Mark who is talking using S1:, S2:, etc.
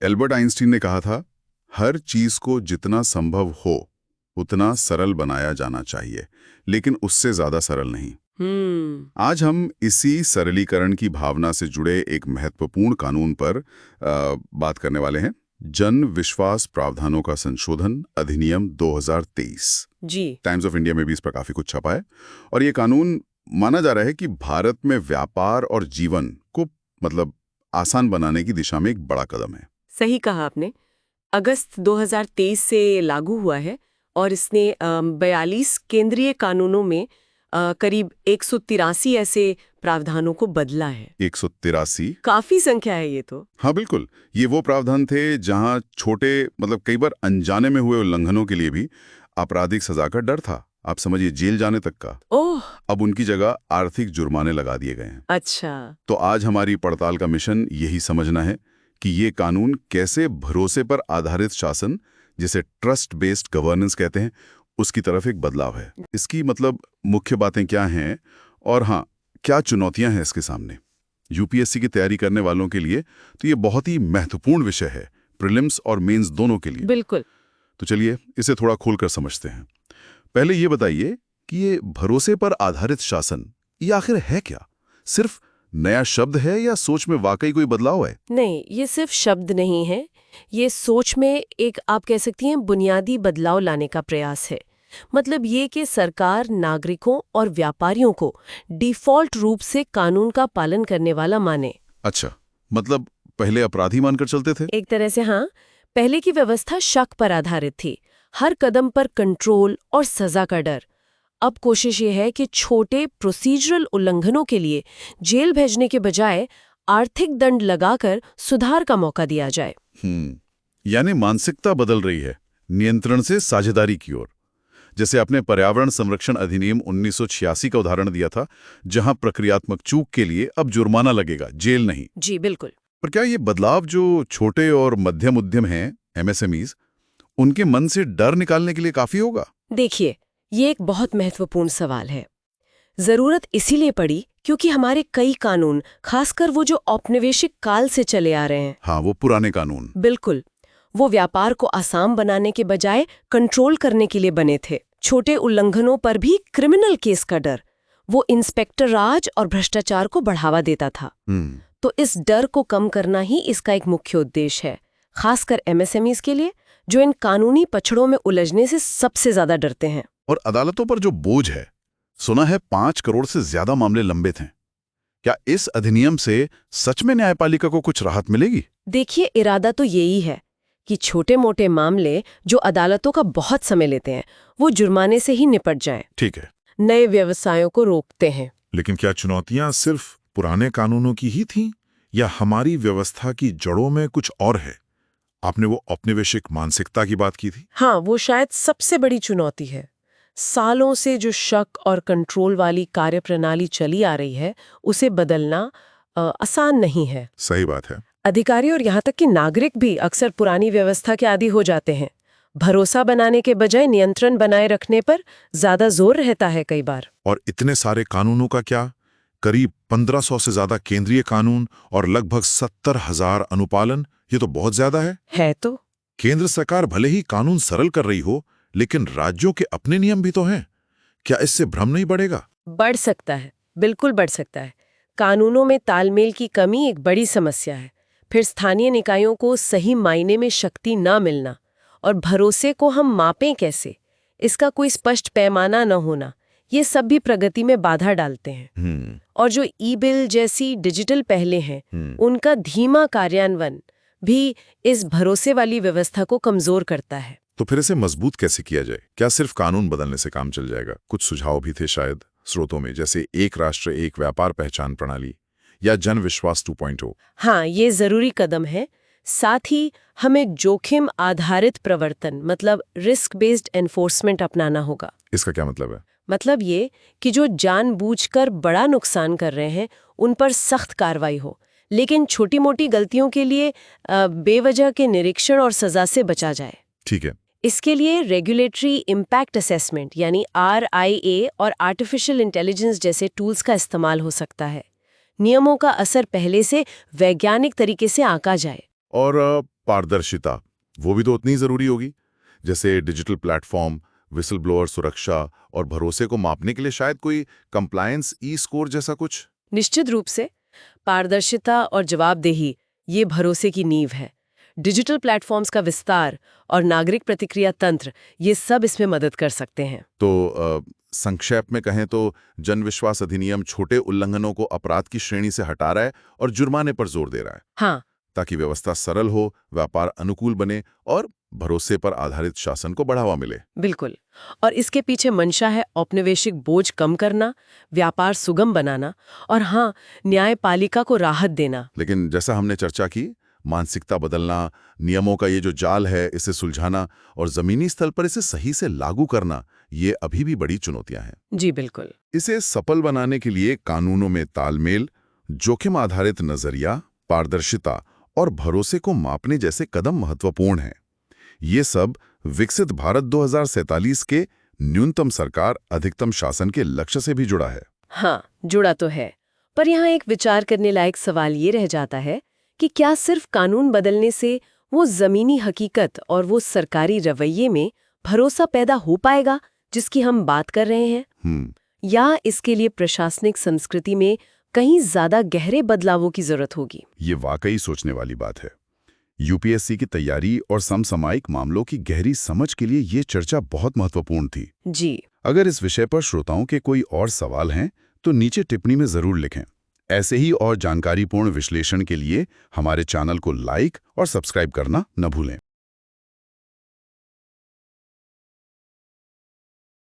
S1: Albert Einstein ने कहा था, हर चीज को जितना संभव हो उतना सरल बनाया जाना चाहिए, लेकिन उससे ज्यादा सरल नहीं। आज हम इसी सरलीकरण की भावना से जुड़े एक महत्वपूर्ण कानून पर बात करने वाले हैं। जन विश्वास प्रावधानों का संशोधन अधिनियम 2023।
S2: जी।
S1: टाइम्स ऑफ इंडिया में भी इस पर काफी कुछ छपा है। और ये कानून माना जा रहा है कि भारत में व्यापार और जीवन को आसान बनाने की दिशा में एक बड़ा कदम है।
S2: सही कहा आपने। अगस्त 2023 से लागू हुआ है और इसने 42 केंद्रीय कानूनों में करीब 183 ऐसे प्रावधानों को बदला है।
S1: 183?
S2: काफी संख्या है ये तो।
S1: हाँ बिल्कुल, ये वो प्रावधान थे जहां छोटे कई बार अनजाने में हुए उल्लंघनों के लिए भी आपराधिक सजा का डर था। आप समझिए, जेल जाने तक का।
S2: ओह!
S1: अब उनकी जगह आर्थिक जुर्माने लगा दिए गए हैं।
S2: अच्छा।
S1: तो आज हमारी पड़ताल का मिशन यही समझना है कि ये कानून कैसे भरोसे पर आधारित शासन, जिसे ट्रस्ट बेस्ड गवर्नेंस कहते हैं, उसकी तरफ एक बदलाव है। इसकी मुख्य बातें क्या हैं और हाँ, क्या चुनौतियां हैं इसके सामने। यूपीएससी की तैयारी करने वालों के लिए तो ये बहुत ही महत्वपूर्ण विषय है, प्रीलिम्स और मेंस दोनों के लिए।
S2: बिल्कुल।
S1: तो चलिए इसे थोड़ा खोलकर समझते हैं। पहले ये बताइए कि ये भरोसे पर आधारित शासन ये आखिर है क्या? सिर्फ नया शब्द है या सोच में वाकई कोई बदलाव है?
S2: नहीं, ये सिर्फ शब्द नहीं है। ये सोच में एक, आप कह सकती हैं, बुनियादी बदलाव लाने का प्रयास है। मतलब ये कि सरकार नागरिकों और व्यापारियों को डिफॉल्ट रूप से कानून का पालन करने वाला माने।
S1: अच्छा, पहले अपराधी मानकर चलते थे?
S2: एक तरह से हाँ। पहले की व्यवस्था शक पर आधारित थी, हर कदम पर कंट्रोल और सजा का डर। अब कोशिश ये है कि छोटे प्रोसीजरल उल्लंघनों के लिए जेल भेजने के बजाय आर्थिक दंड लगाकर सुधार का मौका दिया जाए।
S1: यानी मानसिकता बदल रही है, नियंत्रण से साझेदारी की ओर। जैसे आपने पर्यावरण संरक्षण अधिनियम 1986 का उदाहरण दिया था, जहां प्रक्रियात्मक चूक के लिए अब जुर्माना लगेगा, जेल नहीं।
S2: जी बिल्कुल।
S1: पर क्या ये बदलाव जो छोटे और मध्यम उद्यम हैं, एमएसएमईज, उनके मन से डर निकालने के लिए काफी होगा?
S2: देखिए, ये एक बहुत महत्वपूर्ण सवाल है। जरूरत इसीलिए पड़ी क्योंकि हमारे कई कानून, खासकर वो जो औपनिवेशिक काल से चले आ रहे हैं।
S1: हाँ, वो पुराने कानून।
S2: बिल्कुल। वो व्यापार को आसान बनाने के बजाय कंट्रोल करने के लिए बने थे। छोटे उल्लंघनों पर भी क्रिमिनल केस का डर, वो इंस्पेक्टर राज और भ्रष्टाचार को बढ़ावा देता था। तो इस डर को कम करना ही इसका एक मुख्य उद्देश्य है, खासकर एमएसएमईज के लिए, जो इन कानूनी पछड़ों में उलझने से सबसे ज्यादा डरते हैं।
S1: और अदालतों पर जो बोझ है, सुना है 5 करोड़ से ज्यादा मामले लंबित हैं। क्या इस अधिनियम से सच में न्यायपालिका को कुछ राहत मिलेगी?
S2: देखिए, इरादा तो यही है कि छोटे मोटे मामले जो अदालतों का बहुत समय लेते हैं, वो जुर्माने से ही निपट जाएं।
S1: ठीक है।
S2: नए व्यवसायों को रोकते हैं।
S3: लेकिन क्या चुनौतियां सिर्फ पुराने कानूनों की ही थीं या हमारी व्यवस्था की जड़ों में कुछ और है? आपने वो औपनिवेशिक मानसिकता की बात की थी।
S2: हाँ, वो शायद सबसे बड़ी चुनौती है। सालों से जो शक और कंट्रोल वाली कार्यप्रणाली चली आ रही है, उसे बदलना आसान नहीं है।
S1: सही बात है।
S2: अधिकारी और यहाँ तक कि नागरिक भी अक्सर पुरानी व्यवस्था के आदी हो जाते हैं। भरोसा बनाने के बजाय नियंत्रण बनाए रखने पर ज्यादा जोर रहता है कई बार।
S3: और इतने सारे कानूनों का क्या? करीब 1500 से ज्यादा केंद्रीय कानून और लगभग 70,000 अनुपालन, ये तो बहुत ज्यादा है।
S2: तो
S3: केंद्र सरकार भले ही कानून सरल कर रही हो, लेकिन राज्यों के अपने नियम भी तो हैं। क्या इससे भ्रम नहीं बढ़ेगा?
S2: बढ़ सकता है, बिल्कुल बढ़ सकता है। कानूनों में तालमेल की कमी एक बड़ी समस्या है। फिर स्थानीय निकायों को सही मायने में शक्ति न मिलना, और भरोसे को हम मापें कैसे, इसका कोई स्पष्ट पैमाना न होना, ये सब भी प्रगति में बाधा डालते हैं। और जो ई बिल जैसी डिजिटल पहलें हैं, उनका धीमा कार्यान्वयन भी इस भरोसे वाली व्यवस्था को कमजोर करता है।
S3: तो फिर इसे मजबूत कैसे किया जाए? क्या सिर्फ कानून बदलने से काम चल जाएगा? कुछ सुझाव भी थे शायद स्रोतों में, जैसे एक राष्ट्र एक व्यापार पहचान प्रणाली या जन विश्वास 2.0।
S2: हाँ, ये जरूरी कदम है। साथ ही हमें जोखिम आधारित प्रवर्तन, मतलब रिस्क बेस्ड एनफोर्समेंट अपनाना होगा।
S3: इसका क्या मतलब है?
S2: मतलब ये कि जो जानबूझकर बड़ा नुकसान कर रहे हैं, उन पर सख्त कार्रवाई हो, लेकिन छोटी मोटी गलतियों के लिए बेवजह के निरीक्षण और सजा से बचा जाए।
S3: ठीक है।
S2: इसके लिए रेगुलेटरी इम्पैक्ट असेसमेंट यानी RIA और आर्टिफिशियल इंटेलिजेंस जैसे टूल्स का इस्तेमाल हो सकता है। नियमों का असर पहले से वैज्ञानिक तरीके से आंका जाए।
S3: और पारदर्शिता वो भी तो उतनी जरूरी होगी, जैसे डिजिटल प्लेटफॉर्म, विसल ब्लोअर सुरक्षा और भरोसे को मापने के लिए शायद कोई कंप्लायंस ई स्कोर जैसा कुछ।
S2: निश्चित रूप से पारदर्शिता और जवाबदेही ये भरोसे की नींव है। डिजिटल प्लेटफॉर्म्स का विस्तार और नागरिक प्रतिक्रिया तंत्र ये सब इसमें मदद कर सकते हैं।
S3: तो संक्षेप में कहें तो जन विश्वास अधिनियम छोटे उल्लंघनों को अपराध की श्रेणी से हटा रहा है और जुर्माने पर जोर दे रहा है,
S2: हाँ,
S3: ताकि व्यवस्था सरल हो, व्यापार अनुकूल बने और भरोसे पर आधारित शासन को बढ़ावा मिले।
S2: बिल्कुल। और इसके पीछे मंशा है औपनिवेशिक बोझ कम करना, व्यापार सुगम बनाना और हाँ, न्यायपालिका को राहत देना।
S3: लेकिन जैसा हमने चर्चा की, मानसिकता बदलना, नियमों का ये जो जाल है इसे सुलझाना और जमीनी स्तर पर इसे सही से लागू करना, ये अभी भी बड़ी चुनौतियां हैं।
S2: जी बिल्कुल।
S3: इसे सफल बनाने के लिए कानूनों में तालमेल, जोखिम आधारित नजरिया, पारदर्शिता और भरोसे को मापने जैसे कदम महत्वपूर्ण हैं। ये सब विकसित भारत 2047 के न्यूनतम सरकार अधिकतम शासन के लक्ष्य से भी जुड़ा है।
S2: हाँ, जुड़ा तो है। पर यहाँ एक विचार करने लायक सवाल ये रह जाता है कि क्या सिर्फ कानून बदलने से वो जमीनी हकीकत और वो सरकारी रवैये में भरोसा पैदा हो पाएगा जिसकी हम बात कर रहे हैं? या इसके लिए प्रशासनिक संस्कृति में कहीं ज्यादा गहरे बदलावों की जरूरत होगी?
S3: ये वाकई सोचने वाली बात है। यूपीएससी की तैयारी और समसामयिक मामलों की गहरी समझ के लिए ये चर्चा बहुत महत्वपूर्ण थी।
S2: जी।
S3: अगर इस विषय पर श्रोताओं के कोई और सवाल हैं तो नीचे टिप्पणी में जरूर लिखें। ऐसे ही और जानकारीपूर्ण विश्लेषण के लिए हमारे चैनल को लाइक और सब्सक्राइब करना न भूलें।